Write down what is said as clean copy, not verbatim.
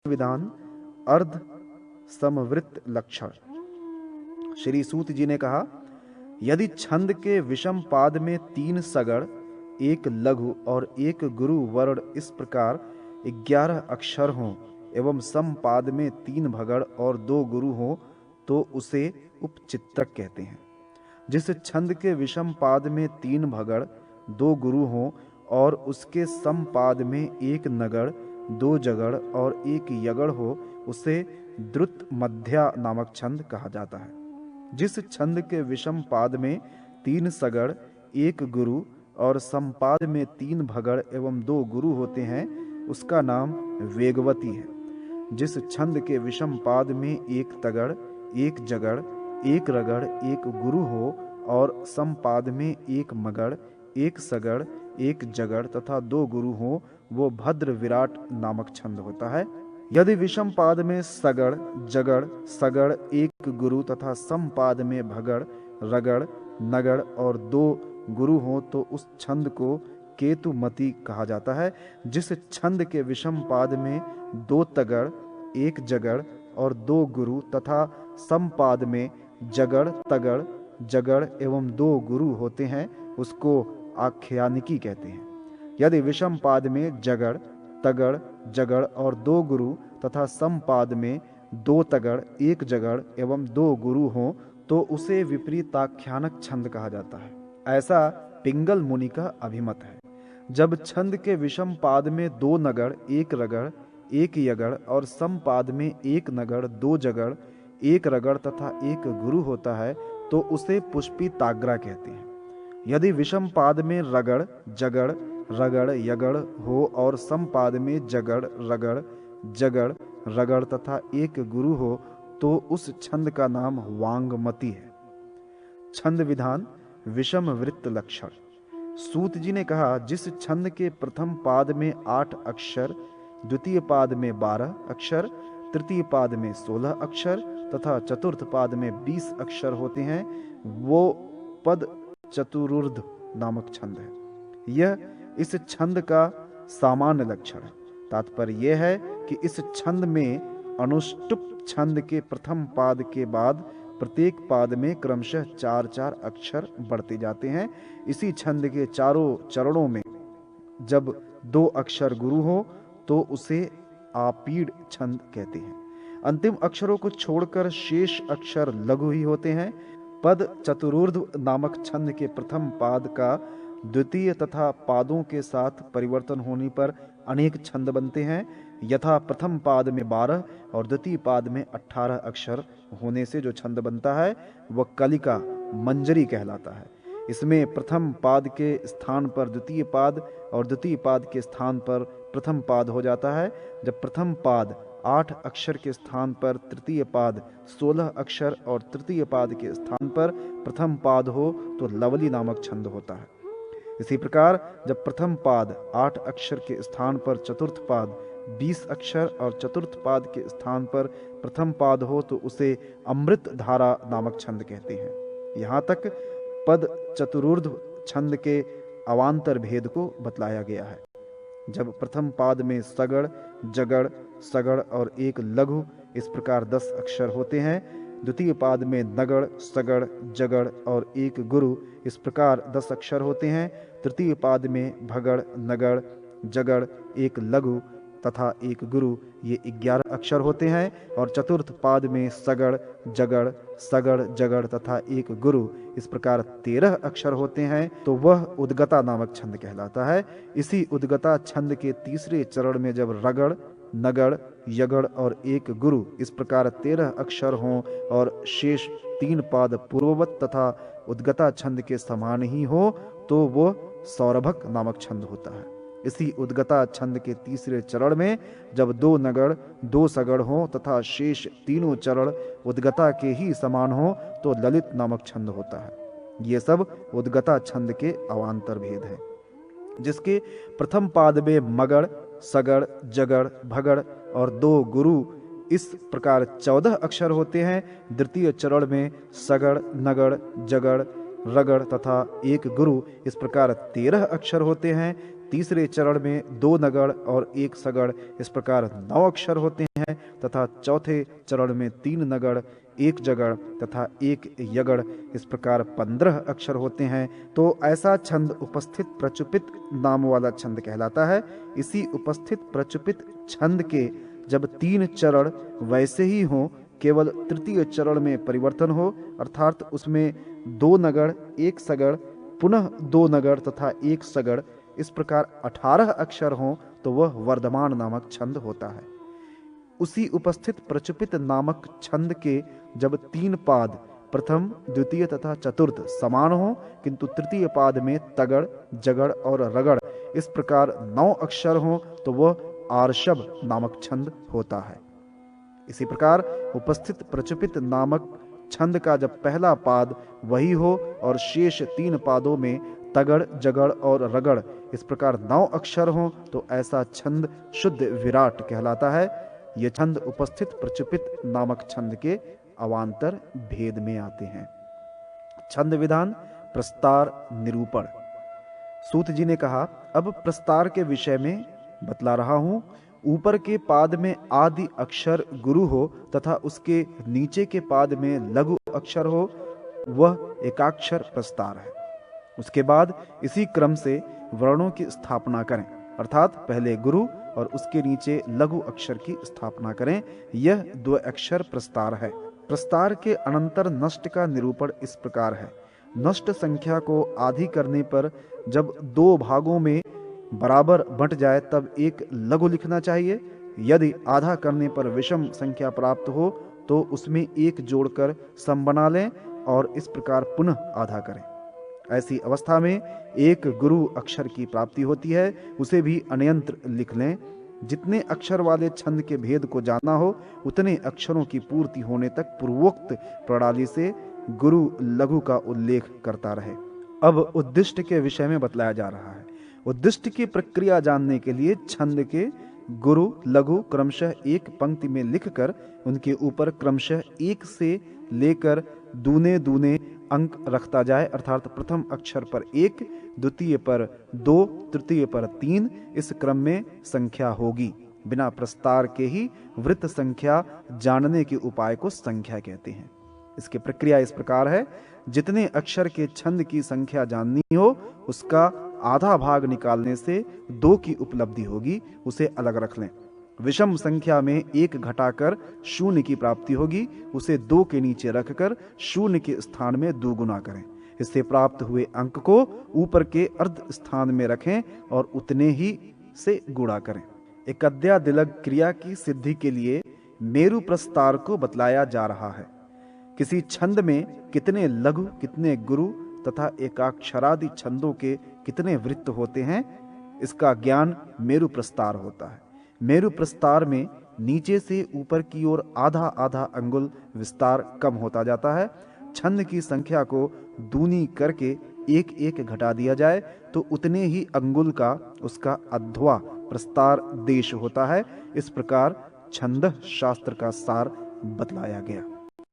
विधान अर्ध समवृत्त लक्षण। श्री सूत जी ने कहा, यदि छंद के विषम पाद में 3 सगड़, 1 लघु और 1 गुरु वर्ण इस प्रकार 11 अक्षर हों एवं सम पाद में 3 भगड़ और 2 गुरु हों तो उसे उपचित्रक कहते हैं। जिस छंद के विषम पाद में 3 भगड़, 2 गुरु हों और उसके सम पाद में 1 नगड़, 2 जगड़ और 1 यगड़ हो उसे द्रुत मध्या नामक छंद कहा जाता है। जिस छंद के विषम पाद में 3 सगड़, 1 गुरु और समपाद में 3 भगड़ एवं 2 गुरु होते हैं उसका नाम वेगवती है। जिस छंद के विषम पाद में 1 तगड़, 1 जगड़, 1 रगड़, 1 गुरु हो और समपाद में 1 मगड़, 1 सगड़, 1 जगड़ तथा 2 गुरु हो वो भद्र विराट नामक छंद होता है। यदि विषम पाद में सगड़, जगड़, सगड़, 1 गुरु तथा समपाद में भगड़, रगड़, नगड़ और 2 गुरु हो तो उस छंद को केतुमती कहा जाता है। जिस छंद के विषम पाद में 2 तगड़, 1 जगड़ और 2 गुरु तथा समपाद में जगड़, तगड़, जगड़ एवं 2 गुरु होते हैं उसको आख्यानिकी कहते हैं। यदि विषम पाद में जगड़, तगड़, जगड़ और 2 गुरु तथा समपाद में 2 तगड़, 1 जगड़ एवं 2 गुरु हों तो उसे विपरीताख्यानक छंद कहा जाता है। ऐसा पिंगल मुनि का अभिमत है। जब छंद के विषम पाद में 2 नगड़, 1 रगड़, 1 यगड़ और समपाद में 1 नगड़, 2 जगड़, 1 रगड़ तथा 1 गुरु होता है तो उसे पुष्पी ताग्रा कहते हैं। यदि विषम पाद में रगड़, जगड़, रगड़, यगड़ हो और समपाद में जगड़, रगड़, जगड़, रगड़ तथा 1 गुरु हो तो उस छंद का नाम वांगमती है। छंद विधान विषम वृत्त लक्षण। सूत जी ने कहा, जिस छंद के प्रथम पाद में 8 अक्षर, द्वितीय पाद में 12 अक्षर, तृतीय पाद में 16 अक्षर तथा चतुर्थ पाद में 20 अक्षर होते हैं वो पद चतुरुर्ध नामक छंद है। यह इस छंद का सामान्य लक्षण है। तात्पर्य यह है कि इस छंद में अनुष्टुप छंद के प्रथम पाद के बाद प्रत्येक पाद में क्रमशः 4-4 अक्षर बढ़ते जाते हैं। इसी छंद के चारों चरणों में जब 2 अक्षर गुरु हो तो उसे आपीड छंद कहते हैं। अंतिम अक्षरों को छोड़कर शेष अक्षर लघु ही होते हैं। पद चतुर्ऊर्ध्व नामक छंद के प्रथम पाद का द्वितीय तथा पादों के साथ परिवर्तन होने पर अनेक छंद बनते हैं। यथा प्रथम पाद में 12 और द्वितीय पाद में 18 अक्षर होने से जो छंद बनता है वह कलिका मंजरी कहलाता है। इसमें प्रथम पाद के स्थान पर द्वितीय पाद और द्वितीय पाद के स्थान पर प्रथम पाद हो जाता है। जब प्रथम पाद 8 अक्षर के स्थान पर तृतीय पाद 16 अक्षर और तृतीय पाद के स्थान पर प्रथम पाद हो तो लवली नामक छंद होता है। इसी प्रकार जब प्रथम पाद 8 अक्षर के स्थान पर चतुर्थ पाद 20 अक्षर और चतुर्थ पाद के स्थान पर प्रथम पाद हो तो उसे अमृत धारा नामक छंद कहते हैं। यहाँ तक पद चतुर्ऊर्ध्व छंद के अवान्तर भेद को बतलाया गया है। जब प्रथम पाद में सगड़, जगड़, सगड़ और 1 लघु इस प्रकार 10 अक्षर होते हैं, द्वितीय पाद में नगड़, सगड़, जगड़ और 1 गुरु इस प्रकार 10 अक्षर होते हैं, तृतीय पाद में भगड़, नगड़, जगड़, 1 लघु तथा 1 गुरु ये 11 अक्षर होते हैं और चतुर्थ पाद में सगड़, जगड़, सगड़, जगड़ तथा 1 गुरु इस प्रकार 13 अक्षर होते हैं तो वह उद्गता नामक छंद कहलाता है। इसी उद्गता छंद के तीसरे चरण में जब रगड़, नगड़, यगड़ और 1 गुरु इस प्रकार 13 अक्षर हों और शेष 3 पाद पूर्ववत तथा उद्गता छंद के समान ही हो तो वो सौरभक नामक छंद होता है। इसी उद्गता छंद के तीसरे चरण में जब 2 नगड़, 2 सगड़ हों तथा शेष तीनों चरण उद्गता के ही समान हो तो ललित नामक छंद होता है। ये सब उद्गता छंद के अवान्तर भेद हैं। जिसके प्रथम पाद में मगड़, सगड़, जगड़, भगड़ और 2 गुरु इस प्रकार 14 अक्षर होते हैं। द्वितीय चरण में सगड़, नगड़, जगड़, रगड़ तथा 1 गुरु इस प्रकार 13 अक्षर होते हैं। तीसरे चरण में 2 नगड़ और 1 सगड़, इस प्रकार 9 अक्षर होते हैं, तथा चौथे चरण में 3 नगड़, 1 जगड़ तथा 1 यगड़, इस प्रकार 15 अक्षर होते हैं। तो ऐसा छंद उपस्थित प्रचुपित नाम वाला छंद कहलाता है। इसी उपस्थित प्रचुपित छंद के जब 3 चरण वैसे ही हों, केवल तृतीय चरण में परिवर्तन हो, अर्थात उसमें 2 नगड़, 1 सगड़, पुनः 2 नगड़ तथा 1 सगड़, इस प्रकार 18 अक्षर हों, तो वह वर्धमान नामक छंद होता है। उसी उपस्थित प्रचुपित नामक छंद के जब 3 पाद प्रथम, द्वितीय तथा चतुर्थ समान हो, किंतु तृतीय पाद में तगड़, जगड़ और रगड़, इस प्रकार 9 अक्षर हों, तो वह आर्षभ नामक छंद होता है। इसी प्रकार उपस्थित प्रचुपित नामक छंद का जब पहला पाद वही हो और शेष 3 पादों में तगड़, जगड़ और रगड़, इस प्रकार 9 अक्षर हों, तो ऐसा छंद शुद्ध विराट कहलाता है। ये छंद उपस्थित प्रचुपित नामक छंद के अवांतर भेद में आते हैं। छंद विधान, प्रस्तार, निरूपण। सूत जी ने कहा, अब प्रस्तार के विषय में बतला रहा हूं। ऊपर के पाद में आदि अक्षर गुरु हो तथा उसके नीचे के पाद में लघु अक्षर हो, वह एकाक्षर प्रस्तार है। उसके बाद इसी क्रम से वर्णों की स्थापना करें, अर्थात पहले गुरु और उसके नीचे लघु अक्षर की स्थापना करें। यह 2 अक्षर प्रस्तार है। प्रस्तार के अनंतर नष्ट का निरूपण इस प्रकार है। नष्ट संख्या को आधी करने पर जब 2 भागों में बराबर बंट जाए तब एक लघु लिखना चाहिए। यदि आधा करने पर विषम संख्या प्राप्त हो तो उसमें 1 जोड़कर सम बना लें और इस प्रकार पुनः आधा करें। ऐसी अवस्था में एक गुरु अक्षर की प्राप्ति होती है, उसे भी अनयंत्र लिख लें। जितने अक्षर वाले छंद के भेद को जानना हो, उतने अक्षरों की पूर्ति होने तक पूर्वोक्त प्रणाली से गुरु लघु का उल्लेख करता रहे। अब उद्दिष्ट के विषय में बतलाया जा रहा है। उद्दिष्ट की प्रक्रिया जानने के लिए छंद के गुरु लघु क्रमशः एक पंक्ति में लिखकर उनके ऊपर क्रमशः 1 से लेकर दूने दूने अंक रखता जाए, अर्थात प्रथम अक्षर पर 1, द्वितीय पर 2, तृतीय पर 3, इस क्रम में संख्या होगी। बिना प्रस्तार के ही वृत्त संख्या जानने के उपाय को संख्या कहते हैं। इसकी प्रक्रिया इस प्रकार है। जितने अक्षर के छंद की संख्या जाननी हो, उसका आधा भाग निकालने से 2 की उपलब्धि होगी, उसे अलग रख लें। विषम संख्या में 1 घटाकर 0 की प्राप्ति होगी, उसे 2 के नीचे रखकर 0 के स्थान में 2 गुना करें। इससे प्राप्त हुए अंक को ऊपर के अर्ध स्थान में रखें और उतने ही से गुणा करें। एकद्या दिलग क्रिया की सिद्धि के लिए मेरु प्रस्तार को बतलाया जा रहा है। किसी छंद में कितने लघु, कितने गुरु तथा एकाक्षरादि छंदों के कितने वृत्त होते हैं, इसका ज्ञान मेरु प्रस्तार होता है। मेरु प्रस्तार में नीचे से ऊपर की ओर आधा आधा अंगुल विस्तार कम होता जाता है। छंद की संख्या को दूनी करके 1-1 घटा दिया जाए तो उतने ही अंगुल का उसका अध्वा प्रस्तार देश होता है। इस प्रकार छंद शास्त्र का सार बतलाया गया।